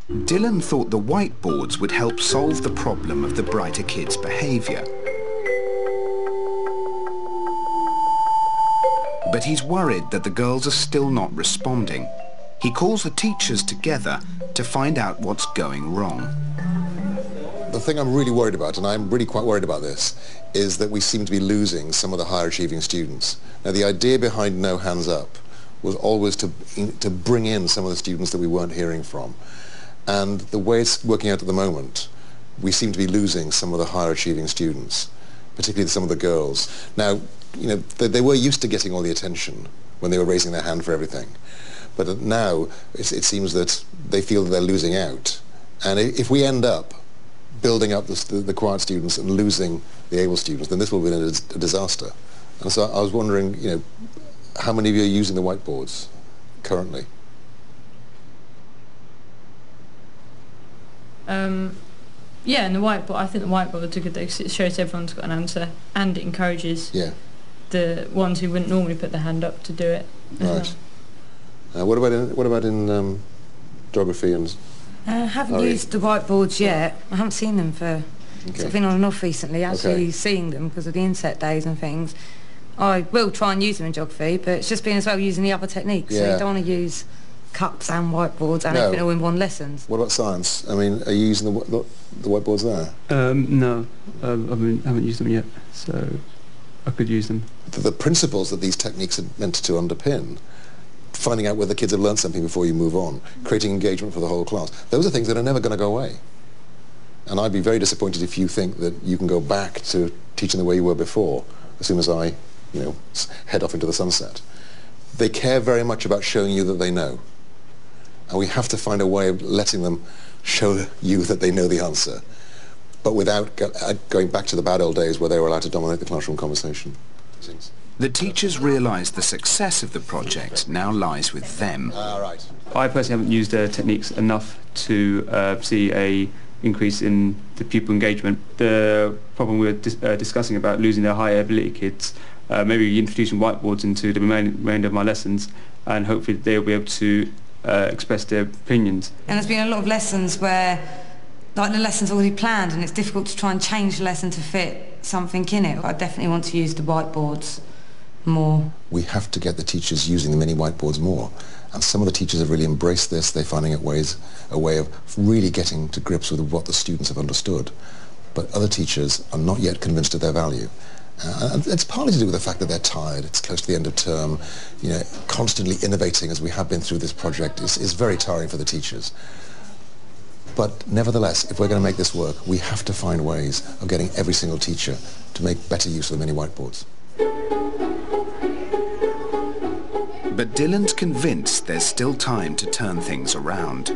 Dylan thought the whiteboards would help solve the problem of the brighter kids' behaviour. But he's worried that the girls are still not responding. He calls the teachers together to find out what's going wrong. The thing I'm really worried about, and I'm really quite worried about this, is that we seem to be losing some of the higher achieving students. Now, the idea behind No Hands Up was always to bring in some of the students that we weren't hearing from. And the way it's working out at the moment, we seem to be losing some of the higher achieving students, particularly some of the girls. Now, you know, they were used to getting all the attention when they were raising their hand for everything. But now it seems that they feel that they're losing out. And if we end up building up the quiet students and losing the able students, then this will be a disaster. And so I was wondering, you know, how many of you are using the whiteboards currently? Yeah, and the whiteboard, I think the whiteboards are good because it shows everyone's got an answer and it encourages the ones who wouldn't normally put their hand up to do it. Right. What about in geography and? I haven't used the whiteboards yet. I haven't seen them for. So I've been on and off recently, actually seeing them because of the inset days and things. I will try and use them in geography, but it's just been as well using the other techniques. So you don't want to use cups and whiteboards and everything all in one lessons. What about science? I mean, are you using the whiteboards there? No, I haven't used them yet, so I could use them. The principles that these techniques are meant to underpin, finding out whether kids have learned something before you move on, creating engagement for the whole class, those are things that are never going to go away. And I'd be very disappointed if you think that you can go back to teaching the way you were before as soon as I, you know, head off into the sunset. They care very much about showing you that they know. And we have to find a way of letting them show you that they know the answer, but without going back to the bad old days where they were allowed to dominate the classroom conversation. The teachers realise the success of the project now lies with them. Right. I personally haven't used techniques enough to see a increase in the pupil engagement. The problem we were discussing about losing their higher ability kids, maybe introducing whiteboards into the remainder of my lessons, and hopefully they'll be able to express their opinions. And there's been a lot of lessons where like the lesson's already planned and it's difficult to try and change the lesson to fit something in it. I definitely want to use the whiteboards more. We have to get the teachers using the mini whiteboards more, and some of the teachers have really embraced this. They're finding a way of really getting to grips with what the students have understood, but other teachers are not yet convinced of their value. And it's partly to do with the fact that they're tired. It's close to the end of term. You know, constantly innovating as we have been through this project is very tiring for the teachers. But nevertheless, if we're going to make this work, we have to find ways of getting every single teacher to make better use of the mini whiteboards. But Dylan's convinced there's still time to turn things around.